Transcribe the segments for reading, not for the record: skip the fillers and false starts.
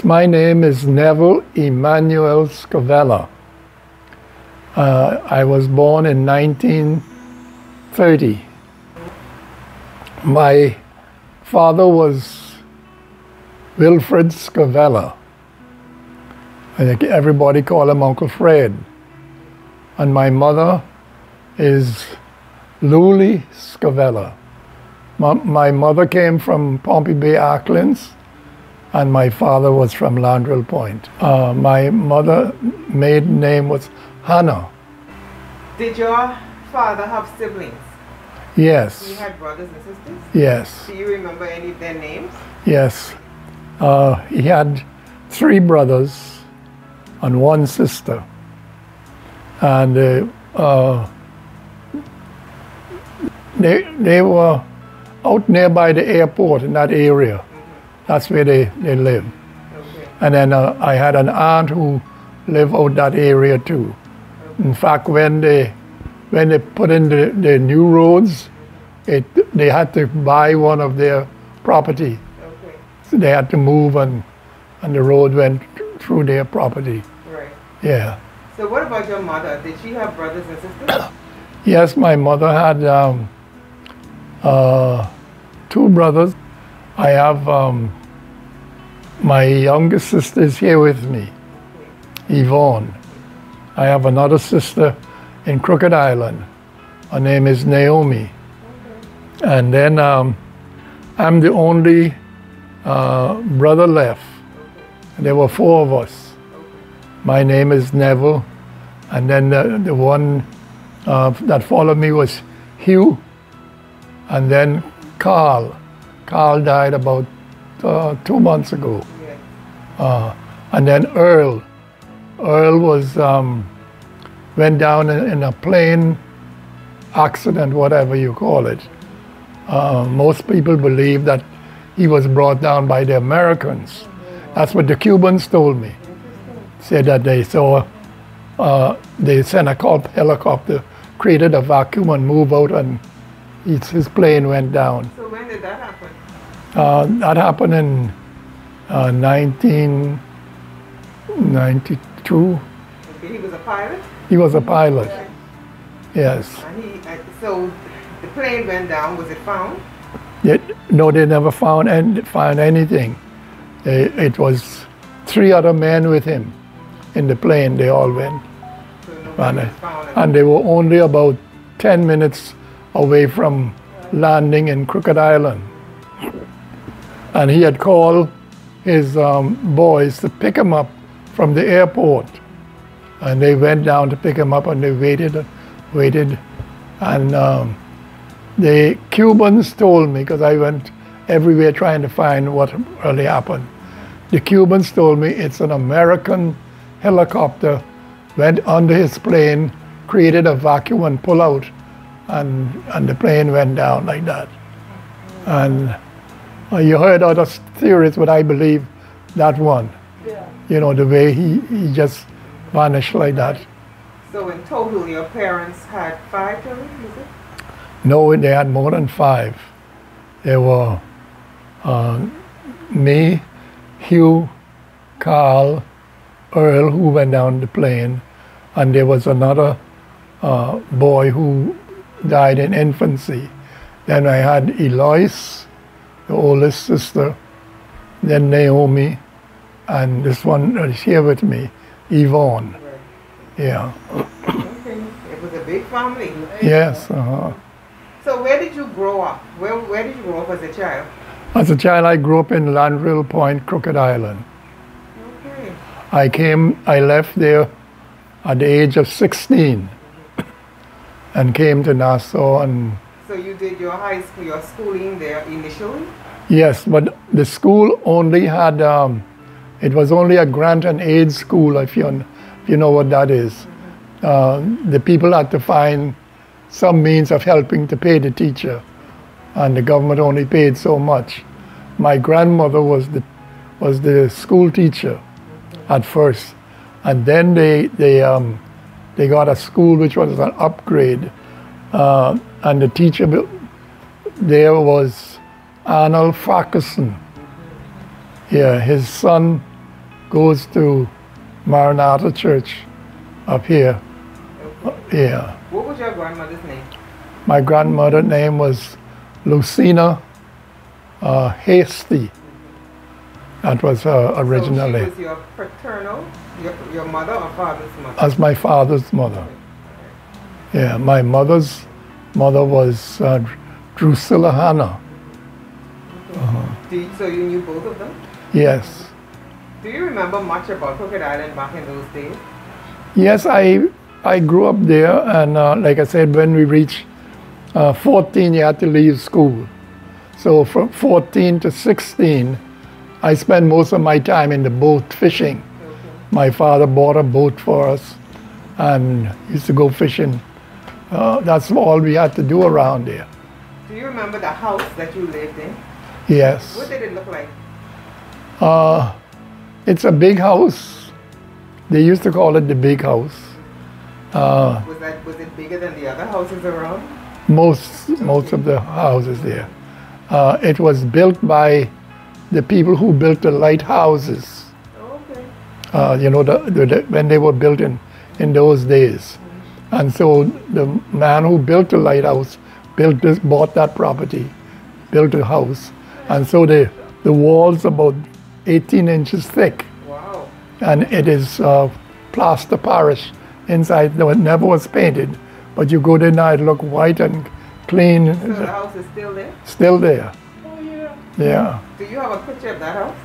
My name is Neville Emmanuel Scavella. I was born in 1930. My father was Wilfred Scavella. I think everybody called him Uncle Fred. And my mother is Lulie Scavella. My mother came from Pompey Bay, Acklands, and my father was from Landrell Point. My mother's maiden name was Hannah. Did your father have siblings? Yes. He had brothers and sisters? Yes. Do you remember any of their names? Yes. He had 3 brothers and 1 sister. And they were out nearby the airport in that area. That's where they live. Okay. And then I had an aunt who lived out that area too. Okay. In fact, when they put in the new roads, they had to buy one of their property. Okay. So they had to move, and the road went through their property. Right. Yeah. So what about your mother? Did she have brothers and sisters? Yes, my mother had 2 brothers. I have my youngest sister is here with me, Yvonne. I have another sister in Crooked Island. Her name is Naomi. And then I'm the only brother left. There were 4 of us. My name is Neville. And then the one that followed me was Hugh. And then Carl. Carl died about 2 months ago. Yes. And then Earl. Earl was went down in a plane accident, whatever you call it. Most people believe that he was brought down by the Americans. That's what the Cubans told me. Said that they saw, they sent a helicopter, created a vacuum and moved out, and his plane went down. So when did that happen? That happened in 1992. Okay, he was a pilot? He was a pilot. Yes. And so the plane went down. Was it found? No, they never found anything. It was 3 other men with him in the plane. They all went. So nobody was found. And they were only about 10 minutes away from landing in Crooked Island. And he had called his boys to pick him up from the airport. And they went down to pick him up, and they waited. And the Cubans told me, because I went everywhere trying to find what really happened. The Cubans told me it's an American helicopter went under his plane, created a vacuum and pulled out, and the plane went down like that. And you heard other theories, but I believe that one. Yeah. You know, the way he just vanished like that. So in total, your parents had 5 children, is it? No, they had more than 5. There were me, Hugh, Carl, Earl, who went down the plane, and there was another boy who died in infancy. Then I had Eloise, the oldest sister, then Naomi, and this one is here with me, Yvonne. Right. Yeah. Okay. It was a big family. Yes. So where did you grow up? Where did you grow up as a child? As a child, I grew up in Landrell Point, Crooked Island. Okay. I left there at the age of 16 and came to Nassau. And So you did your high school, your schooling there initially? yes, but the school only had, it was only a grant and aid school, if you know what that is. The people had to find some means of helping to pay the teacher, and the government only paid so much. My grandmother was the school teacher at first, and then they got a school which was an upgrade, and the teacher there was Arnold Farquharson. Yeah, his son goes to Maranatha Church up here. Okay. Yeah. What was your grandmother's name? My grandmother's name was Lucina Hasty. That was her originally. So she was your paternal, your mother or father's mother? As my father's mother. Yeah, my mother's mother was Drusilla Hannah. So you knew both of them? Yes. Do you remember much about Crooked Island back in those days? Yes, I grew up there, and like I said, when we reached 14, you had to leave school. So from 14 to 16, I spent most of my time in the boat fishing. Okay. My father bought a boat for us and used to go fishing. That's all we had to do around there. Do you remember the house that you lived in? Yes. What did it look like? It's a big house. They used to call it the big house. Was it bigger than the other houses around? Most of the houses there. It was built by the people who built the lighthouses. Okay. You know, when they were built in those days. And so the man who built the lighthouse bought that property, built a house. And so the walls about 18 inches thick. Wow. And it is plaster Parish inside. No, it never was painted, but you go there now, it look white and clean. So the house is still there? Still there. Oh yeah. Yeah. Do you have a picture of that house?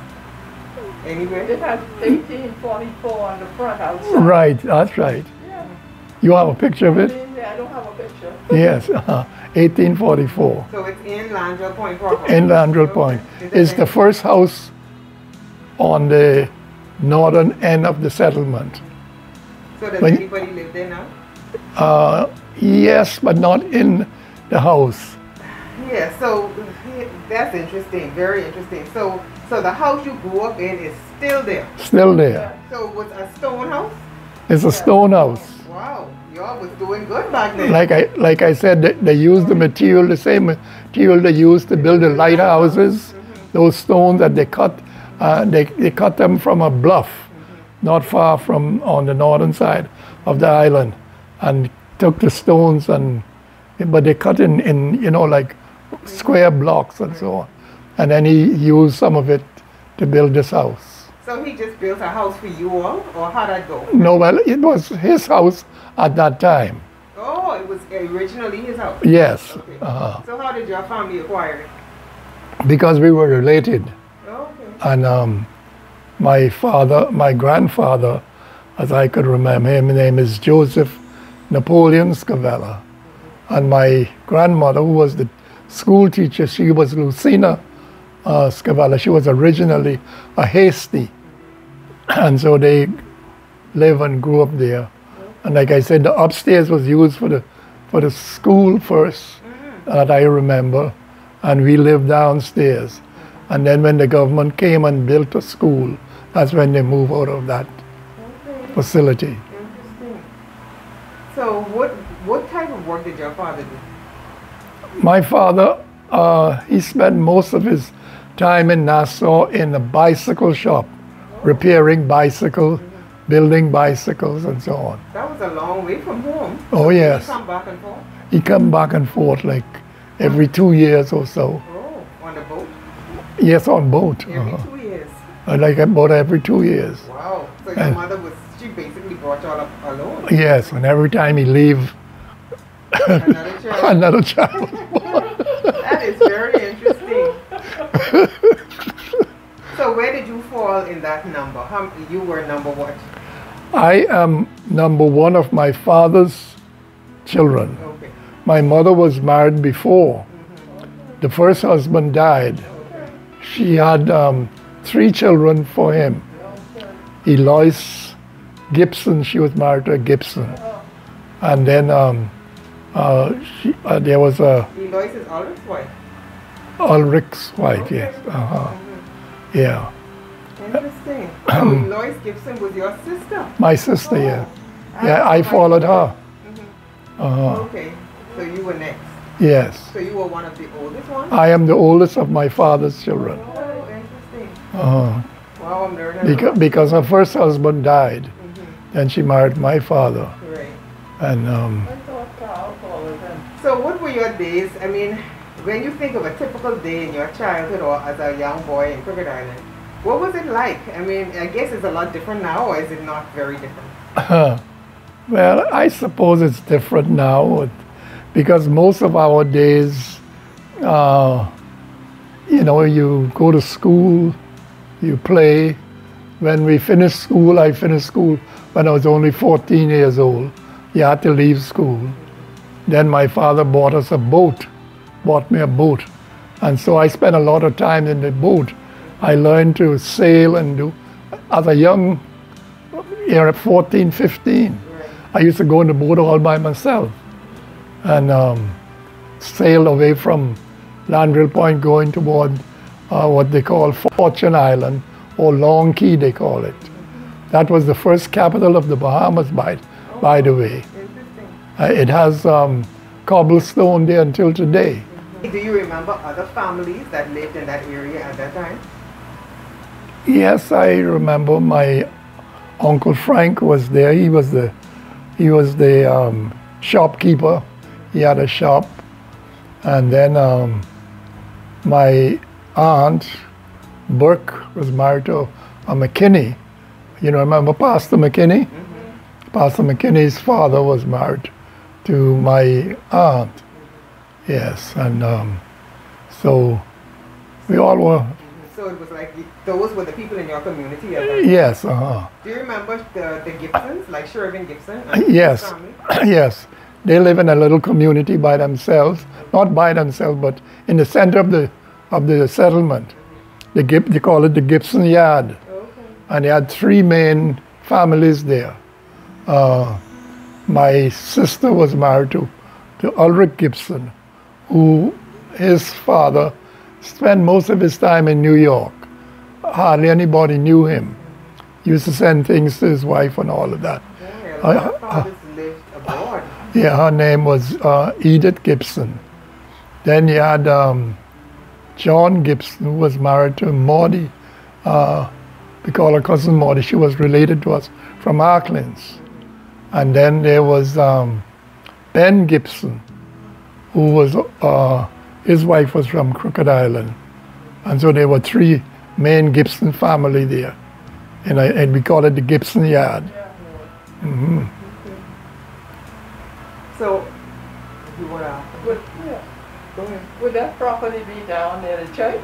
Anywhere? It has 1844 on the front outside. Right, that's right. Yeah. You have a picture of it? I don't have a picture. Yes, 1844. So it's in Landrell Point proper? In Landrell Point. It's the first house on the northern end of the settlement. So does anybody live there now? Yes, but not in the house. Yeah, so that's interesting, very interesting. So the house you grew up in is still there? Still there. So it was a stone house? It's a stone house. Wow, y'all was doing good back then. Like I said, they used the material, the same material they used to build the lighthouses. Those stones that they cut, they cut them from a bluff, not far from on the northern side of the island, and took the stones but they cut in you know, like square blocks and so on, and then he used some of it to build this house. So he just built a house for you all, or how'd that go? No, well, it was his house at that time. Oh, it was originally his house? Yes. Okay. So how did your family acquire it? Because we were related. Okay. And my grandfather, as I could remember him, his name is Joseph Napoleon Scavella. And my grandmother, who was the school teacher, she was Lucina Scavella. She was originally a Hasty. And so they lived and grew up there. And like I said, the upstairs was used for the school first, that I remember. And we lived downstairs. And then when the government came and built a school, that's when they moved out of that facility. Interesting. So what type of work did your father do? My father, he spent most of his time in Nassau in a bicycle shop, repairing bicycles, building bicycles and so on. That was a long way from home. Oh yes. Did he come back and forth? He come back and forth like every 2 years or so. Oh, on the boat? Yes, on boat. Every 2 years? Like about every 2 years. Wow. So your mother she basically brought y'all up alone? Yes, and every time he leave, Another child? another child was born. That is very interesting. So where did you fall in that number? You were number what? I am number one of my father's children. Okay. My mother was married before. The first husband died. She had 3 children for him. Eloise Gibson, she was married to a Gibson. And then there was a Eloise is Ulrich's wife? Ulrich's wife, yes. Yeah. Interesting. So Eloise Gibson was your sister? My sister, yeah. Yeah, I followed her. Okay, so you were next. Yes. So you were one of the oldest ones? I am the oldest of my father's children. Oh, interesting. Wow, I'm learning. Because her first husband died. Then she married my father. Right. And I thought Carl followed him. So what were your days? I mean, when you think of a typical day in your childhood or as a young boy in Crooked Island, what was it like? I mean, I guess it's a lot different now, or is it not very different? well, I suppose it's different now because most of our days, you know, you go to school, you play. When we finished school, I finished school when I was only 14 years old. You had to leave school. Then my father bought us a boat, bought me a boat. And so I spent a lot of time in the boat. I learned to sail and do, as a young, at 14, 15, I used to go in the boat all by myself and sail away from Landrill Point going toward what they call Fortune Island, or Long Key they call it. That was the first capital of the Bahamas, by the way. It has cobblestone there until today. Do you remember other families that lived in that area at that time? Yes, I remember my Uncle Frank was there. He was the shopkeeper. He had a shop. And then my aunt, Burke, was married to a McKinney. You know, remember Pastor McKinney? Pastor McKinney's father was married to my aunt. Yes, and so we all were. So it was like those were the people in your community at that time? Yes, Do you remember the Gibsons, like Shervin Gibson? Yes, yes. They live in a little community by themselves, not by themselves, but in the center of the settlement. They call it the Gibson Yard. Okay. And they had three main families there. My sister was married to Ulrich Gibson, who his father spent most of his time in New York. Hardly anybody knew him. He used to send things to his wife and all of that. Yeah, a lot of fathers lived abroad. Yeah, her name was Edith Gibson. Then you had John Gibson, who was married to Maudie. We call her cousin Maudie. She was related to us from Arklands. And then there was Ben Gibson, who was, his wife was from Crooked Island. And so there were three main Gibson family there. And we call it the Gibson Yard. Mm-hmm. So, you want to... Go ahead. Would that property be down near the church?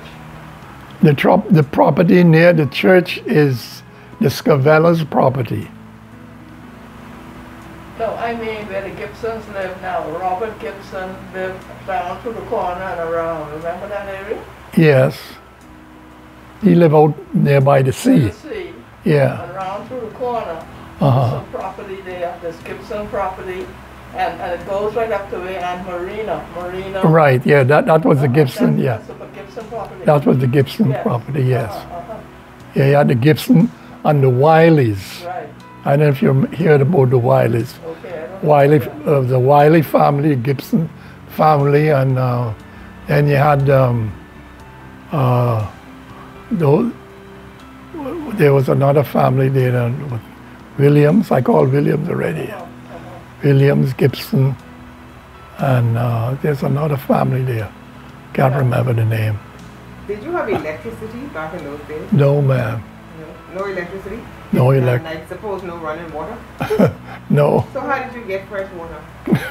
The property near the church is the Scavella's property. No, I mean where the Gibsons live now. Robert Gibson lived down to the corner and around. Remember that area? Yes. He lived out there by the sea. The sea. Yeah. And around to the corner. Uh-huh. Some property there, this Gibson property. And it goes right up to where and Marina. Right, yeah, that was the Gibson, yeah. That's the Gibson property. That was the Gibson Yes. property, yes. Uh-huh. Yeah, you had the Gibson and the Wileys. Right. I don't know if you heard about the Wileys. Okay. I don't know. The Wiley family, Gibson family, and then you had there was another family there with Williams. I call Williams already. Williams, Gibson, and there's another family there. Can't remember the name. Did you have electricity back in those days? No, ma'am. No electricity? No And electricity. I suppose no running water? No, So how did you get fresh water?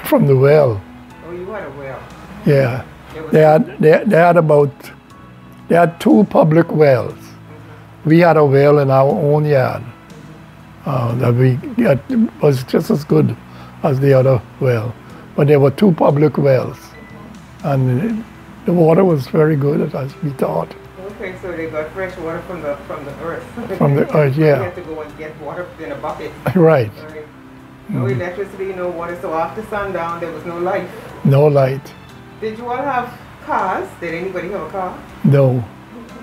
from the well. Oh, you had a well. Yeah, There was they had two public wells. We had a well in our own yard that was just as good as the other well, but there were two public wells, and the water was very good, as we thought. Okay, so they got fresh water from the earth. From the earth, You yeah. had to go and get water in a bucket. Right. Right. No electricity, no water. So after sundown, there was no light. No light. Did you all have cars? Did anybody have a car? No.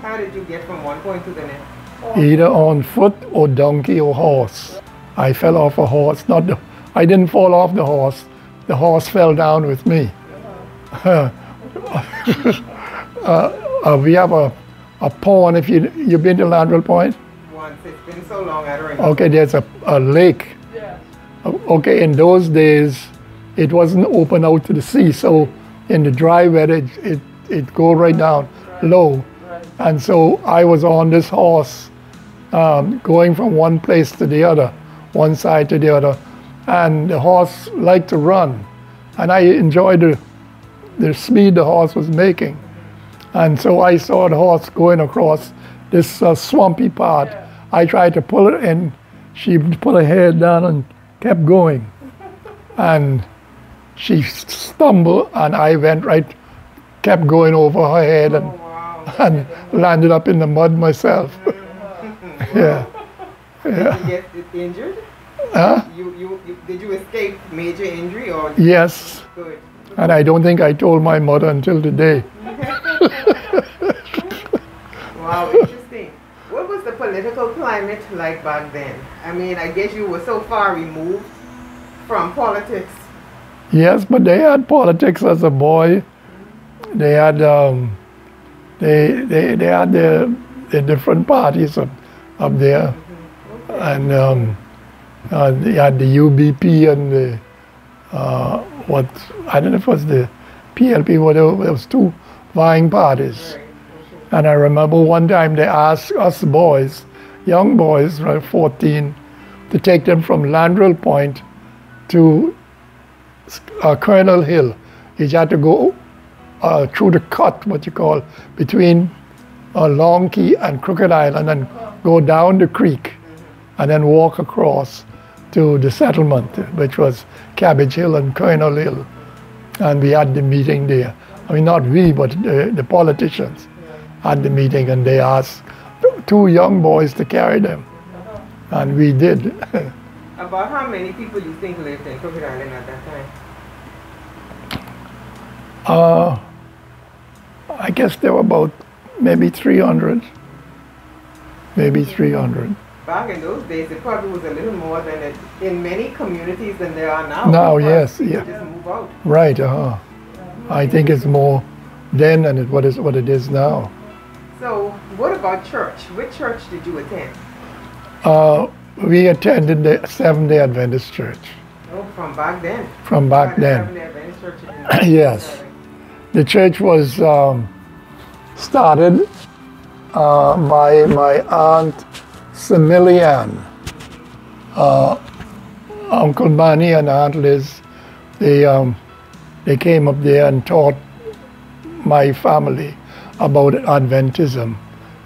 How did you get from one point to the next? Either on foot or donkey or horse. I fell off a horse. I didn't fall off the horse. The horse fell down with me. We have a pond. If you've been to Landrill Point, once. It's been so long, I don't remember. Okay, there's a lake. Yes. Okay, in those days, it wasn't open out to the sea, so in the dry weather, it go right down low. Right. And so I was on this horse, going from one place to the other, one side to the other, and the horse liked to run, and I enjoyed the speed the horse was making. And so I saw the horse going across this swampy part. Yeah. I tried to pull her in. She put her head down and kept going. And she stumbled, and I kept going over her head and, Wow. and landed up in the mud myself. Yeah. Did you get injured? Huh? Did you escape major injury or? Yes. Good. And I don't think I told my mother until today. Wow, interesting. What was the political climate like back then? I mean, I guess you were so far removed from politics. Yes, but they had politics as a boy. They had they had the different parties up there, and they had the UBP and the what I don't know if it was the PLP. Whatever, there was two vying parties. Right. And I remember one time they asked us boys, young boys, around 14, to take them from Landrell Point to Colonel Hill. You had to go through the cut, what you call, between Long Key and Crooked Island, and go down the creek, and then walk across to the settlement, which was Cabbage Hill and Colonel Hill. And we had the meeting there. I mean, not we, but the politicians had the meeting, and they asked two young boys to carry them. And we did. About how many people you think lived in Crooked Island at that time? I guess there were about maybe 300. Maybe 300. Back in those days, it probably was a little more than it in many communities than there are now. Now, because yes, people yeah. just move out. Right, I think it's more then than what it is now. So, what about church? Which church did you attend? We attended the Seventh-day Adventist Church. Oh, from back then? From back then. Seventh-day Adventist Church in Yes. The church was started by my aunt Similian. Uncle Manny and Aunt Liz, they came up there and taught my family about Adventism,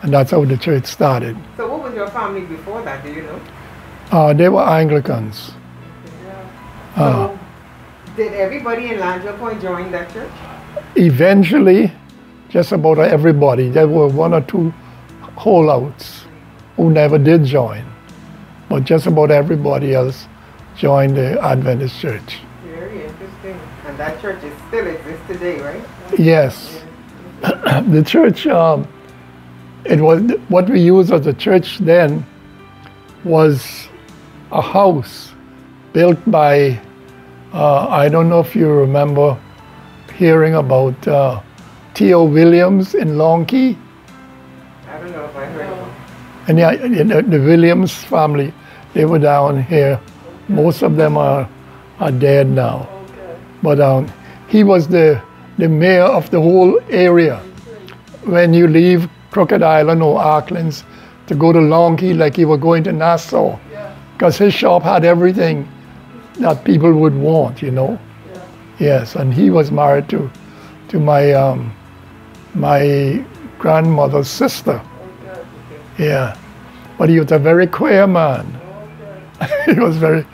and that's how the church started. So what was your family before that, do you know? They were Anglicans. So did everybody in Landrell Point join that church? Eventually, just about everybody. There were one or two holdouts who never did join, but just about everybody else joined the Adventist church. Very interesting. And that church still exists today, right? Yes. The church, it was what we used as a church then was a house built by, I don't know if you remember hearing about Theo Williams in Long Key. I don't know if I heard of it. And yeah, the Williams family, they were down here. Most of them are dead now. Okay. But he was the mayor of the whole area. When you leave Crooked Island or Arklands to go to Long Key, like you were going to Nassau, Yeah. because his shop had everything that people would want, you know. Yeah. Yes, and he was married to my my grandmother's sister. Okay. Yeah, but he was a very queer man. Okay.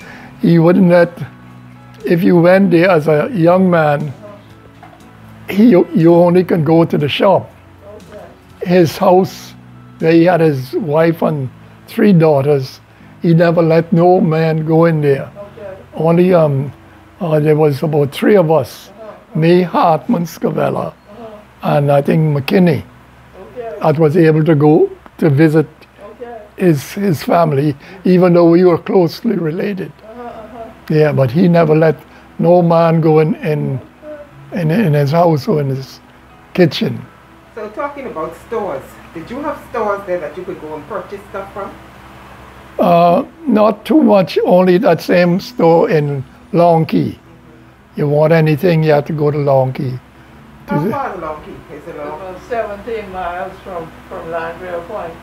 He wouldn't let, if you went there as a young man, you only can go to the shop. Okay. His house, where he had his wife and 3 daughters, he never let no man go in there. Okay. Only there was about 3 of us, me, Hartman, Scavella, and I think McKinney, Okay. that was able to go to visit Okay. his family, even though we were closely related. Yeah, but he never let no man go in his house or in his kitchen. So talking about stores, did you have stores there that you could go and purchase stuff from? Not too much, only that same store in Long Key. You want anything, you have to go to Long Key. How far is Long Key? Is it long? About 17 miles from Landgrave Point.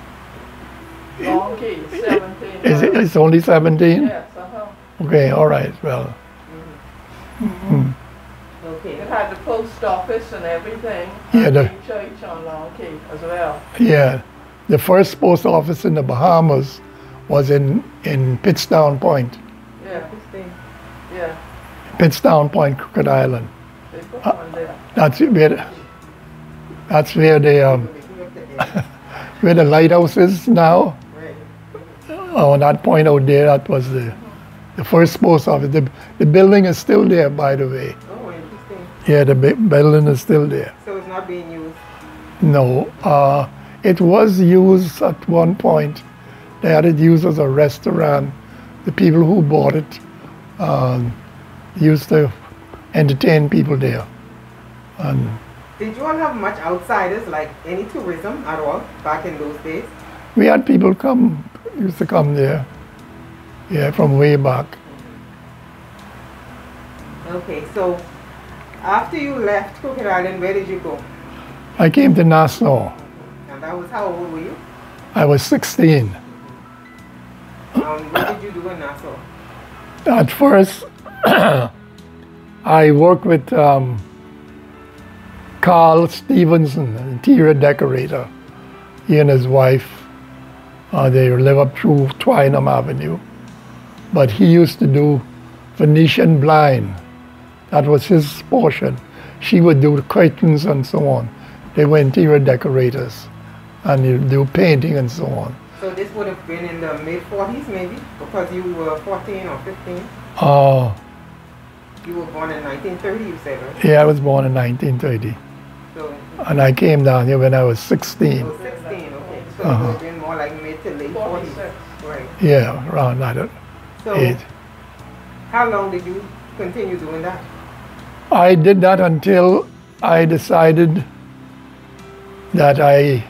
Long Key, 17 Is miles. it's only 17? Yes, Okay, all right, well. Okay. It had the post office and everything. Yeah, And the- the church on Long Key as well. Yeah, the first post office in the Bahamas was in Pittstown Point. Yeah, Interesting. yeah. Pittstown Point, Crooked Island. They put one there. That's where where the lighthouse is now. Right. On that point out there, that was the first post office. The building is still there, by the way. Oh, interesting. Yeah, the building is still there. So it's not being used. No, it was used at one point. They had it used as a restaurant. The people who bought it used to entertain people there. And Did you all have much outsiders, like any tourism at all, back in those days? we had people used to come there. Yeah, from way back. Okay, so after you left Crooked Island, where did you go? I came to Nassau. And that was, how old were you? I was 16. What did you do in Nassau? At first, I worked with Carl Stevenson, an interior decorator. He and his wife, they live up through Twynham Avenue. But he used to do Venetian blind. That was his portion. She would do the curtains and so on. They were interior decorators, and they do painting and so on. So this would have been in the mid-40s maybe, because you were 14 or 15? You were born in 1930, you said, right? Yeah, I was born in 1930. So, And I came down here when I was 16. oh, 16, okay. So it would have been more like mid to late 40s. 46. Right. Yeah, around that So age. how long did you continue doing that? I did that until I decided that I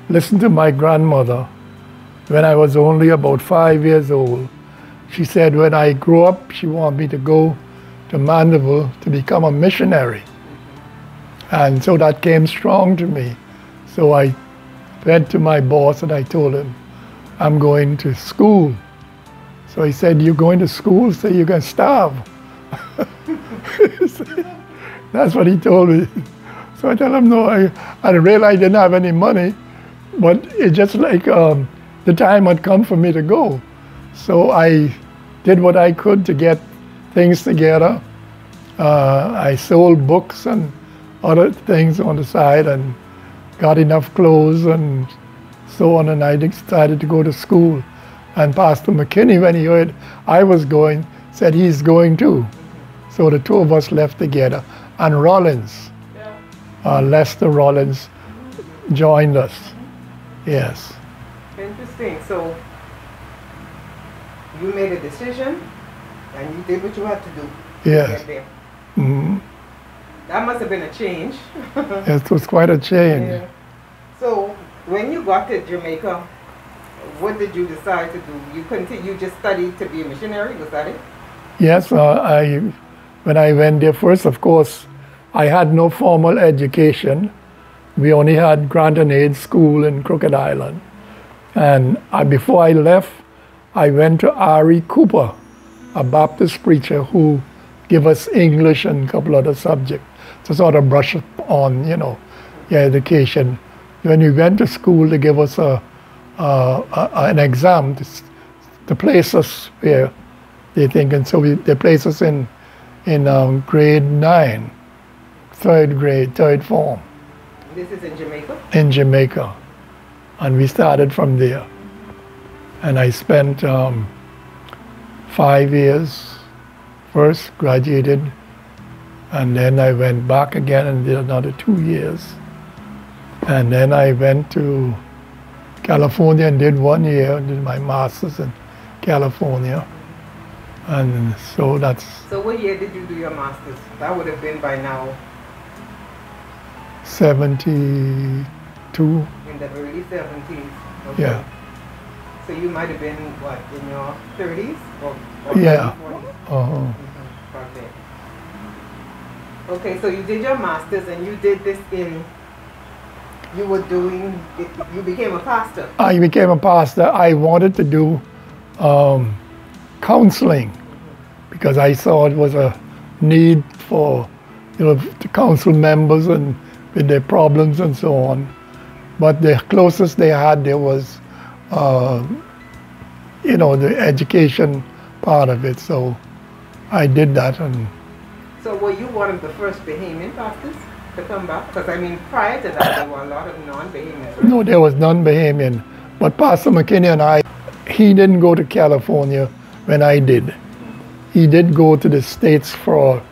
listened to my grandmother when I was only about 5 years old. She said when I grow up, she wanted me to go to Neville to become a missionary. And so that came strong to me. So I went to my boss and I told him, I'm going to school. So he said, you're going to school so you can starve. That's what he told me. So I tell him, no, I realized I didn't have any money, but it's just like the time had come for me to go. So I did what I could to get things together. I sold books and other things on the side and got enough clothes and so on, and I decided to go to school. And Pastor McKinney, when he heard I was going, said he's going too. So the two of us left together. And Rollins, Lester Rollins, joined us. Yes. Interesting. So you made a decision and you did what you had to do to Yes. get there. Mhm. That must have been a change. It was quite a change. Yeah. So when you got to Jamaica, what did you decide to do? You just studied to be a missionary, was that it? Yes, when I went there first, of course, I had no formal education. We only had grant and aid school in Crooked Island. And before I left, I went to Ari Cooper, a Baptist preacher who gave us English and a couple other subjects to sort of brush up on, your education. When we went to school, they gave us an exam to place us where they think, and so they placed us in grade 9, third form. This is in Jamaica? In Jamaica. And we started from there. And I spent 5 years, first graduated, and then I went back again and did another 2 years. And then I went to California and did 1 year, did my master's in California. And so that's So what year did you do your master's? That would have been by now 72. in the early 70s. Okay. Yeah. So you might have been, what, in your 30s? Or Yeah. 40s? Okay. Okay, so you did your master's and you did this you became a pastor. I became a pastor. I wanted to do counseling because I saw it was a need for, to counsel members and with their problems and so on. But the closest they had there was, the education part of it. So I did that. And so were you one of the first Bahamian pastors to come back? Because I mean, prior to that, there were a lot of non-Bahamians. Right? no, there was none Bahamian. But Pastor McKinney and he didn't go to California when I did. He did go to the States for,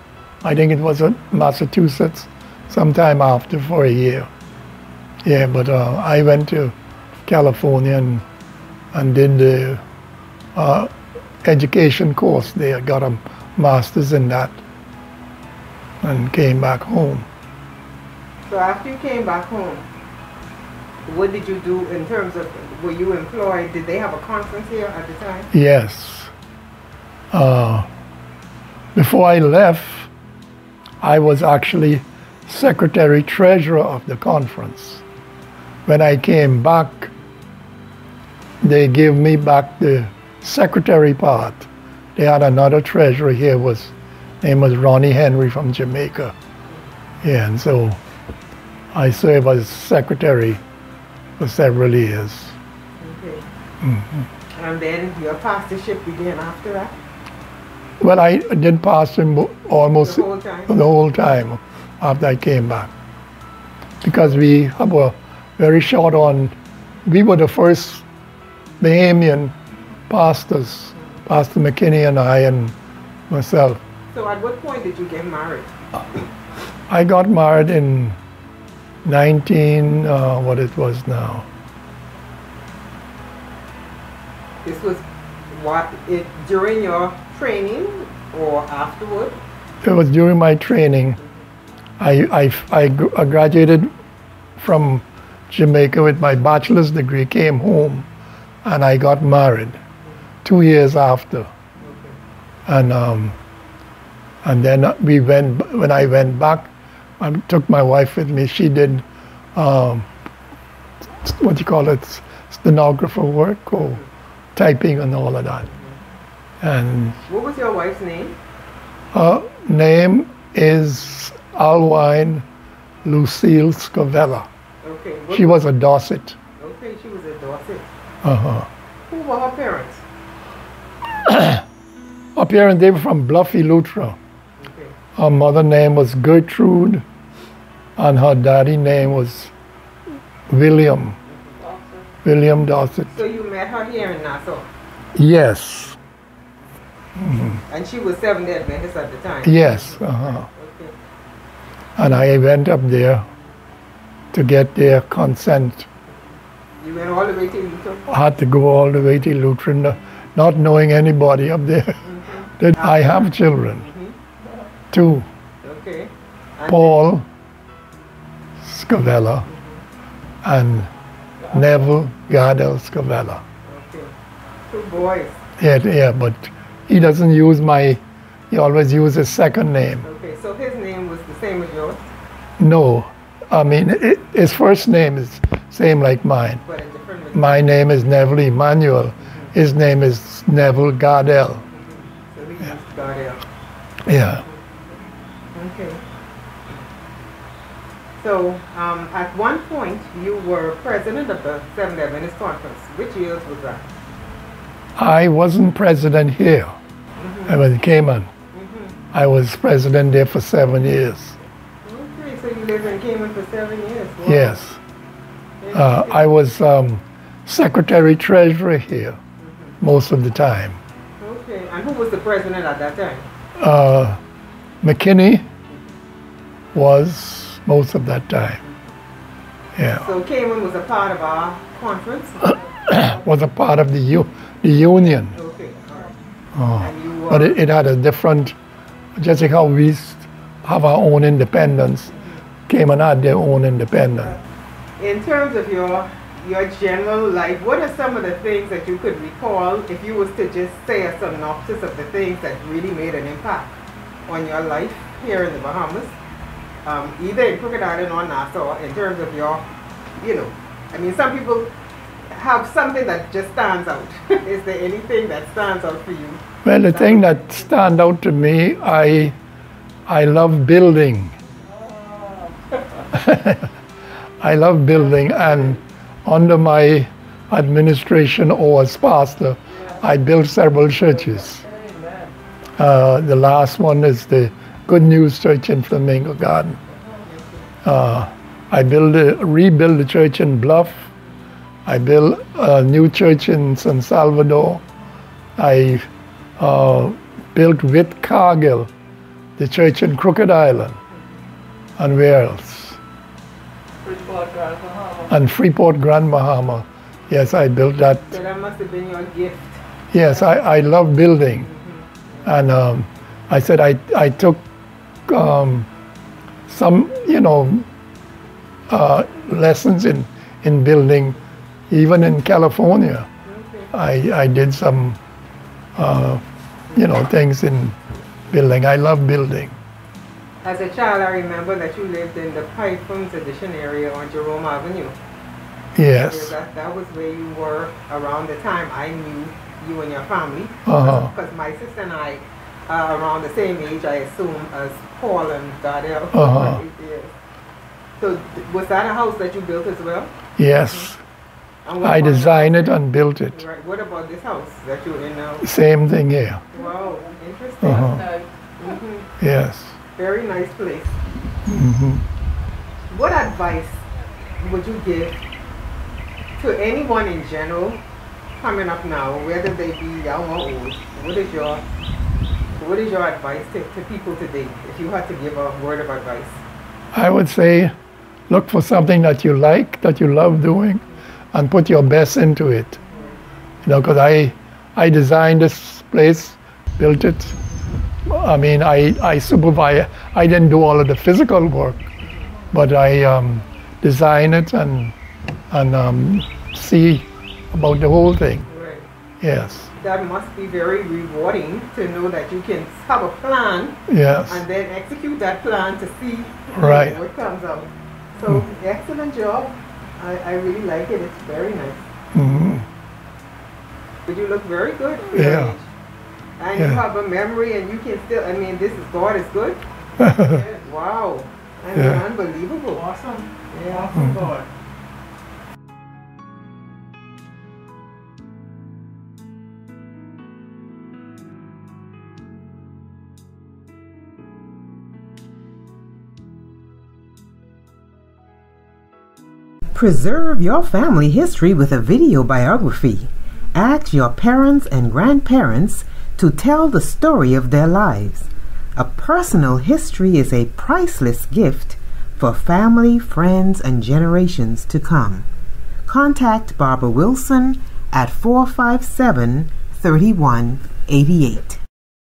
I think it was at Massachusetts, sometime after for a year. Yeah, but I went to California and did the education course there, got a master's in that, and came back home. So after you came back home, what did you do in terms of, were you employed? Did they have a conference here at the time? Yes. Before I left, I was actually secretary treasurer of the conference. When I came back, they gave me back the secretary part. They had another treasurer here, name was Ronnie Henry from Jamaica. Yeah, and so I served as secretary for several years. Okay. And then your pastorship began after that? Well, I did pastor almost The whole time? the whole time after I came back. Because we have a very short on, we were the first Bahamian pastors, Pastor McKinney and I and myself. So at what point did you get married? I got married in what it was now. This was during your training or afterward? It was during my training. I graduated from Jamaica with my bachelor's degree, came home, and I got married 2 years after. Okay. And then when I went back, I took my wife with me. She did, stenographer work or typing and all of that. And what was your wife's name? her name is Alwine Lucille Scavella. Okay. She was a Dorset. Okay, she was a Dorset. Uh-huh. Who were her parents? Her parents, they were from Bluffy, Lutra. Okay. Her mother name was Gertrude, and her daddy name was William Dorset. So you met her here in Nassau? Yes. And she was Seventh-day Adventist at the time? Yes. Uh-huh. Okay. And I went up there to get their consent. You went all the way to Utah? I had to go all the way to Lutheran, not knowing anybody up there. That I have children, two, Okay. Paul Scavella and Neville Scavella. Okay. Two boys. Yeah, but he doesn't use he always uses his second name. Okay, so his name was the same as yours, No, I mean, his first name is same like mine. but a different. My name is Neville Emmanuel. His name is Neville Gardell. So he used Gardell. Yeah. Okay. So at one point you were president of the Seventh-day Adventist Conference. Which years was that? I wasn't president here. I was in Cayman. I was president there for 7 years. Okay, so you lived in Cayman for 7 years. Wow. Yes. I was secretary treasurer here most of the time. Okay, and who was the president at that time? McKinney was most of that time. Yeah. So Cayman was a part of our conference? Was a part of the union. Okay, all right. And you But it had a different, just like how we have our own independence, Cayman had their own independence. in terms of your your general life, what are some of the things that you could recall if you was to just say a synopsis of the things that really made an impact on your life here in the Bahamas, either in Crooked Island or Nassau, in terms of your, you know, I mean, some people have something that just stands out. Is there anything that stands out for you? Well, the thing that stands out to me, I love building. I love building, and under my administration or as pastor, I built several churches. The last one is the Good News Church in Flamingo Garden. I rebuilt the church in Bluff. I built a new church in San Salvador. I built with Cargill the church in Crooked Island. And where else? Freeport, Grand Bahama. And Freeport, Grand Bahama. Yes, I built that. So that must have been your gift. Yes, I love building. And I said I took some, you know, lessons in building, even in California. I did some, you know, things in building. I love building. As a child, I remember that you lived in the Pythons Edition area on Jerome Avenue. Yes. That was where you were around the time I knew you and your family. Because my sister and I are around the same age, I assume, as Paul and Gardell. So was that a house that you built as well? Yes. I designed it and built it. Right. What about this house that you're in now? Same thing here. Wow, interesting. Yes. Very nice place. What advice would you give to anyone in general coming up now, whether they be young or old? What is your advice to people today, if you had to give a word of advice? I would say look for something that you like, that you love doing, and put your best into it. You know, because I designed this place, built it. I mean, I supervise. I didn't do all of the physical work, but I design it and see about the whole thing. Right. Yes. That must be very rewarding to know that you can have a plan. Yes. And then execute that plan to see right. What comes out. So excellent job. I really like it. It's very nice. But you look very good for your age. And you have a memory, and you can still, I mean, God is good. Wow. I mean, unbelievable. Awesome. Yeah. Awesome God. Preserve your family history with a video biography. Ask your parents and grandparents to tell the story of their lives. A personal history is a priceless gift for family, friends, and generations to come. Contact Barbara Wilson at 457-3188.